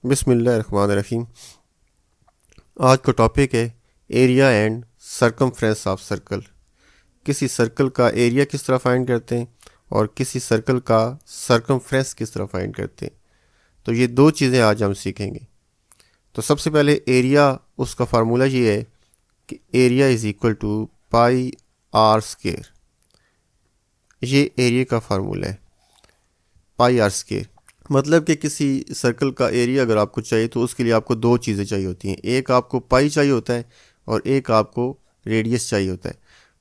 बिस्मिल्लाहिर्रहमानिर्रहीम। आज का टॉपिक है area and circumference of circle. किसी सर्कल का एरिया किस तरह फाइंड करते हैं और किसी सर्कल का सरकमफ्रेंस किस तरह फाइंड करते हैं। तो ये दो चीज़ें आज हम सीखेंगे। तो सबसे पहले एरिया, उसका फार्मूला ये है कि area is equal to pi R square. ये एरिया का फार्मूला है, पाई आर स्क्वायर। मतलब कि किसी सर्कल का एरिया अगर आपको चाहिए तो उसके लिए आपको दो चीज़ें चाहिए होती हैं। एक आपको पाई चाहिए होता है और एक आपको रेडियस चाहिए होता है।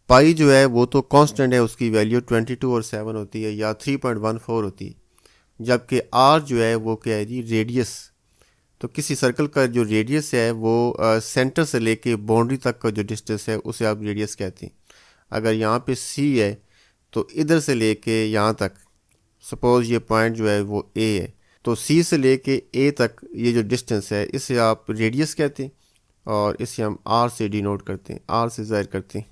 पाई जो है वो तो कांस्टेंट है, उसकी वैल्यू 22 और 7 होती है या 3.14 होती है। जबकि आर जो है वो क्या है जी, रेडियस। तो किसी सर्कल का जो रेडियस है वो सेंटर से लेके बाउंड्री तक का जो डिस्टेंस है उसे आप रेडियस कहते हैं। अगर यहाँ पे सी है तो इधर से लेके यहाँ तक, सपोज ये पॉइंट जो है वो ए है, तो सी से लेके ए तक ये जो डिस्टेंस है इसे आप रेडियस कहते हैं और इसे हम आर से डिनोट करते हैं, आर से ज़ाहिर करते हैं।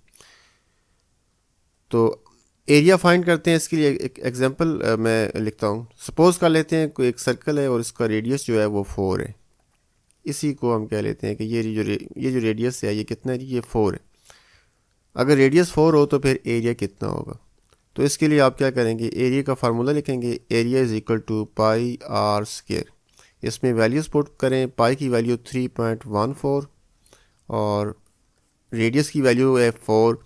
तो एरिया फाइंड करते हैं। इसके लिए एक एग्जांपल मैं लिखता हूँ। सपोज कर लेते हैं कोई एक सर्कल है और इसका रेडियस जो है वो 4 है। इसी को हम कह लेते हैं कि ये जो रेडियस है ये कितना है जी, ये 4 है। अगर रेडियस 4 हो तो फिर एरिया कितना होगा। तो इसके लिए आप क्या करेंगे, एरिया का फार्मूला लिखेंगे, area is equal to pi R square. इसमें वैल्यूज पुट करें, पाई की वैल्यू 3.14 और रेडियस की वैल्यू है 4।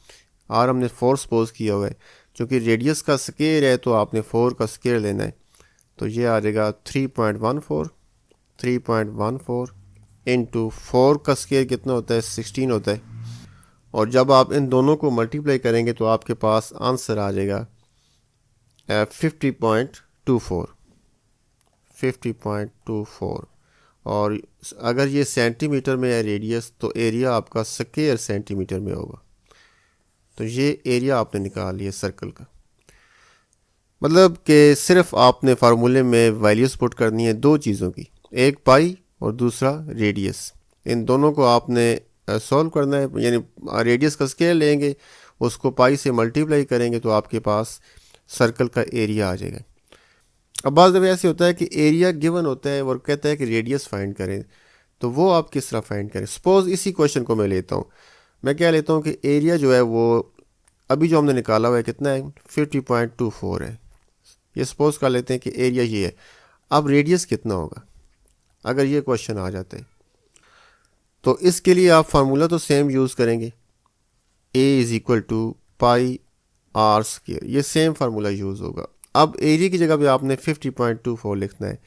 आर हमने 4 सपोज किया हुआ है, क्योंकि रेडियस का स्क्वायर है तो आपने 4 का स्क्वायर लेना है। तो ये आ जाएगा 3.14 इंटू 4 का स्क्वायर कितना होता है, 16 होता है। और जब आप इन दोनों को मल्टीप्लाई करेंगे तो आपके पास आंसर आ जाएगा 50.24। और अगर ये सेंटीमीटर में है रेडियस तो एरिया आपका स्क्वायर सेंटीमीटर में होगा। तो ये एरिया आपने निकाल लिया सर्कल का। मतलब कि सिर्फ आपने फार्मूले में वैल्यूज पुट करनी है दो चीज़ों की, एक पाई और दूसरा रेडियस। इन दोनों को आपने सॉल्व करना है, यानी रेडियस का स्केल लेंगे, उसको पाई से मल्टीप्लाई करेंगे तो आपके पास सर्कल का एरिया आ जाएगा। अब बाज़ दफ़े ऐसे होता है कि एरिया गिवन होता है और कहता है कि रेडियस फाइंड करें, तो वो आप किस तरह फाइंड करें। सपोज़ इसी क्वेश्चन को मैं लेता हूँ, मैं क्या लेता हूँ कि एरिया जो है वो अभी जो हमने निकाला हुआ है कितना है, 50.24 है। ये सपोज़ कर लेते हैं कि एरिया ये है। अब रेडियस कितना होगा अगर ये क्वेश्चन आ जाता है। तो इसके लिए आप फार्मूला तो सेम यूज़ करेंगे, A is equal to pi R square, ये सेम फार्मूला यूज़ होगा। अब एरिया की जगह पे आपने 50.24 लिखना है,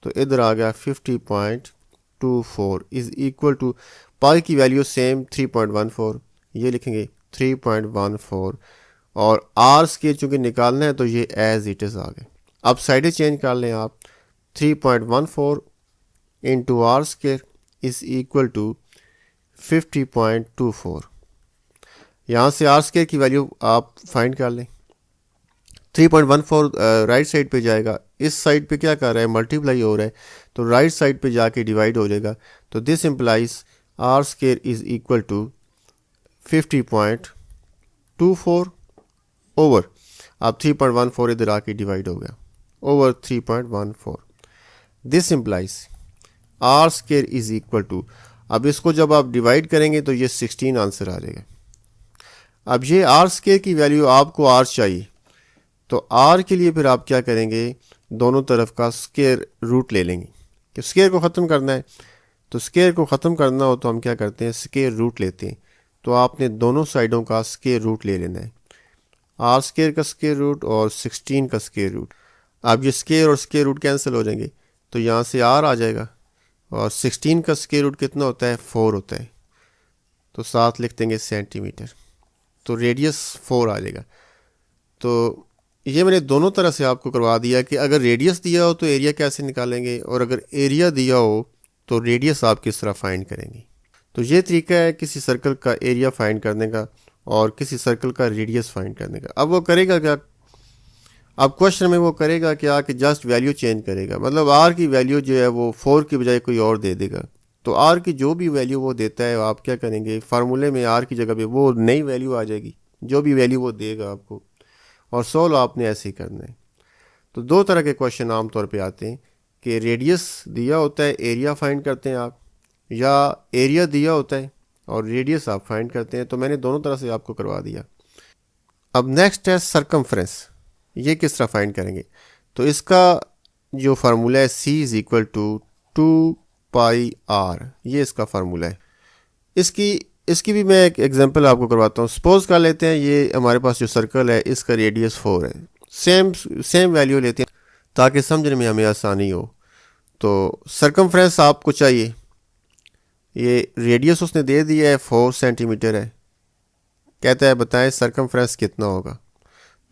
तो इधर आ गया 50.24 इज़ इक्वल टू पाई की वैल्यू सेम 3.14, ये लिखेंगे 3.14 और आर स्क्वायर चूँकि निकालना है तो ये एज इट इज़ आ गए। अब साइडें चेंज कर लें आप, 3.14 into R square is equal to 50.24। यहाँ से आर स्क्वायर की वैल्यू आप फाइंड कर लें। 3.14 राइट साइड पे जाएगा, इस साइड पे क्या कर रहा है, मल्टीप्लाई हो रहा है, तो राइट साइड पे जाके डिवाइड हो जाएगा। तो this implies R square is equal to 50.24 over, अब 3.14 इधर आके डिवाइड हो गया over 3.14। This implies R square is equal to, अब इसको जब आप डिवाइड करेंगे तो ये 16 आंसर आ जाएगा। अब ये आर स्क्वायर की वैल्यू आपको आर चाहिए, तो आर के लिए फिर आप क्या करेंगे, दोनों तरफ का स्क्वायर रूट ले लेंगे। कि स्क्वायर को ख़त्म करना है, तो स्क्वायर को ख़त्म करना हो तो हम क्या करते हैं, स्क्वायर रूट लेते हैं। तो आपने दोनों साइडों का स्क्वायर रूट ले लेना है, आर स्क्वायर का स्क्वायर रूट और 16 का स्क्वायर रूट। अब ये स्क्वायर और स्क्वायर रूट कैंसिल हो जाएंगे, तो यहाँ से आर आ जाएगा और 16 का स्क्वायर रूट कितना होता है, 4 होता है, तो साथ लिख देंगे सेंटीमीटर, तो रेडियस 4 आ जाएगा। तो ये मैंने दोनों तरह से आपको करवा दिया कि अगर रेडियस दिया हो तो एरिया कैसे निकालेंगे और अगर एरिया दिया हो तो रेडियस आप किस तरह फाइंड करेंगे। तो ये तरीका है किसी सर्कल का एरिया फाइंड करने का और किसी सर्कल का रेडियस फाइंड करने का। अब वो करेगा क्या, अब क्वेश्चन में वो करेगा क्या कि जस्ट वैल्यू चेंज करेगा, मतलब आर की वैल्यू जो है वो 4 की बजाय कोई और दे देगा। तो आर की जो भी वैल्यू वो देता है आप क्या करेंगे, फार्मूले में आर की जगह पे वो नई वैल्यू आ जाएगी, जो भी वैल्यू वो देगा आपको, और सोल्व आपने ऐसे ही करना है। तो दो तरह के क्वेश्चन आमतौर पे आते हैं कि रेडियस दिया होता है, एरिया फाइंड करते हैं आप, या एरिया दिया होता है और रेडियस आप फाइंड करते हैं। तो मैंने दोनों तरह से आपको करवा दिया। अब नेक्स्ट है सरकमफ्रेंस। ये किस तरह फाइंड करेंगे? तो इसका जो फार्मूला है c is equal to 2πr, ये इसका फार्मूला है। इसकी भी मैं एक एग्जांपल आपको करवाता हूँ। सपोज कर लेते हैं ये हमारे पास जो सर्कल है इसका रेडियस 4 है। सेम वैल्यू लेते हैं ताकि समझने में हमें आसानी हो। तो सरकमफ्रेंस आपको चाहिए, ये रेडियस उसने दे दिया है 4 सेंटीमीटर है, कहता है बताएं सरकमफ्रेंस कितना होगा।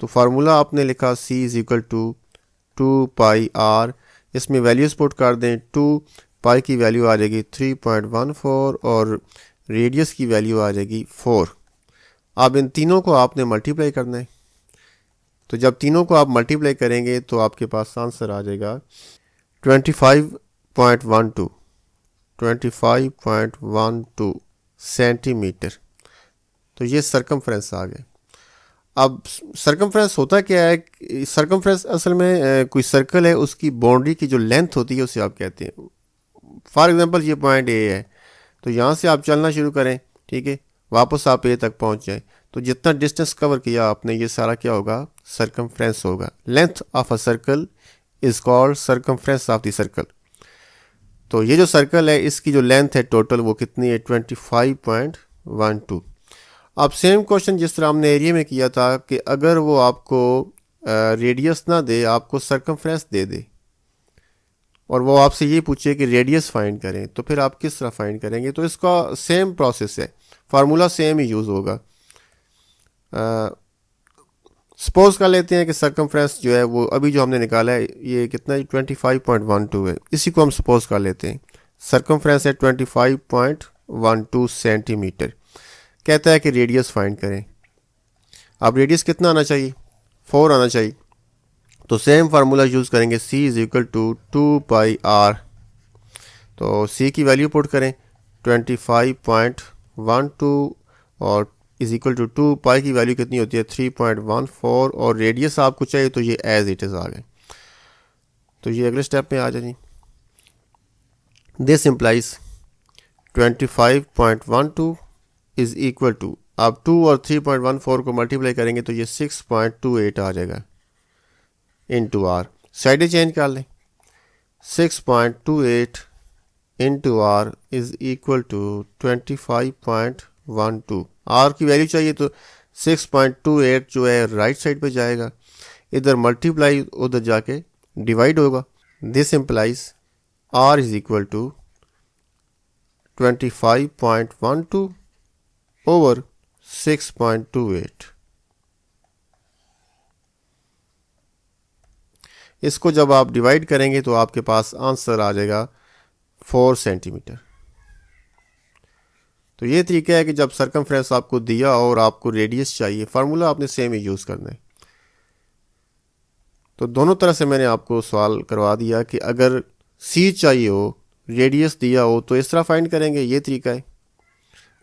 तो फार्मूला आपने लिखा c is equal to 2πr, इसमें वैल्यूज पुट कर दें। 2π की वैल्यू आ जाएगी 3.14 और रेडियस की वैल्यू आ जाएगी 4। अब इन तीनों को आपने मल्टीप्लाई करना है। तो जब तीनों को आप मल्टीप्लाई करेंगे तो आपके पास आंसर आ जाएगा 25.12 सेंटीमीटर। तो ये सरकमफ्रेंस आ गए। अब सरकमफ्रेंस होता क्या है? सरकमफ्रेंस असल में कोई सर्कल है, उसकी बाउंड्री की जो लेंथ होती है उसे आप कहते हैं। फॉर एग्जांपल ये पॉइंट ए है, तो यहाँ से आप चलना शुरू करें, ठीक है, वापस आप ए तक पहुँच जाएं, तो जितना डिस्टेंस कवर किया आपने ये सारा क्या होगा? सरकमफ्रेंस होगा। Length of a circle is called circumference of the circle. तो ये जो सर्कल है इसकी जो लेंथ है टोटल वो कितनी है? 25.12। अब सेम क्वेश्चन जिस तरह हमने एरिया में किया था कि अगर वो आपको रेडियस ना दे, आपको सरकमफ्रेंस दे दे और वो आपसे ये पूछे कि रेडियस फाइंड करें, तो फिर आप किस तरह फाइंड करेंगे? तो इसका सेम प्रोसेस है, फार्मूला सेम ही यूज़ होगा। सपोज कर लेते हैं कि सरकमफ्रेंस जो है वो अभी जो हमने निकाला है ये कितना है? 25.12 है। इसी को हम सपोज कर लेते हैं। सरकमफ्रेंस है 25.12 सेंटीमीटर। कहता है कि रेडियस फाइंड करें। अब रेडियस कितना आना चाहिए? 4 आना चाहिए। तो सेम फार्मूला यूज़ करेंगे, c is equal to 2πr। तो c की वैल्यू पुट करें 25.12 और इज इक्वल टू 2π की वैल्यू कितनी होती है? 3.14 और रेडियस आपको चाहिए तो ये एज इट इज़ आ गए। तो ये अगले स्टेप में आ जाए। This implies 25.12 is equal to, आप 2 और 3.14 को मल्टीप्लाई करेंगे तो ये 6.28 आ जाएगा इंटू आर। साइडें चेंज कर लें। 6.28 into r is equal to 25.12। R की वैल्यू चाहिए तो 6.28 जो है राइट साइड पे जाएगा, इधर मल्टीप्लाई उधर जाके डिवाइड होगा। This implies r is equal to 25.12 over 6.28। इसको जब आप डिवाइड करेंगे तो आपके पास आंसर आ जाएगा 4 सेंटीमीटर। तो ये तरीका है कि जब सरकमफ्रेंस आपको दिया और आपको रेडियस चाहिए, फार्मूला आपने सेम ही यूज़ करना है। तो दोनों तरह से मैंने आपको सवाल करवा दिया कि अगर c चाहिए हो, रेडियस दिया हो तो इस तरह फाइंड करेंगे, ये तरीका है।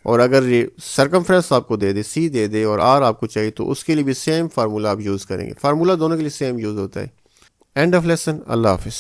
और अगर सरकमफ्रेंस आपको दे दे, c दे दे और r आपको चाहिए तो उसके लिए भी सेम फार्मूला आप यूज़ करेंगे। फार्मूला दोनों के लिए सेम यूज़ होता है। End of lesson. अल्लाह हाफिज़।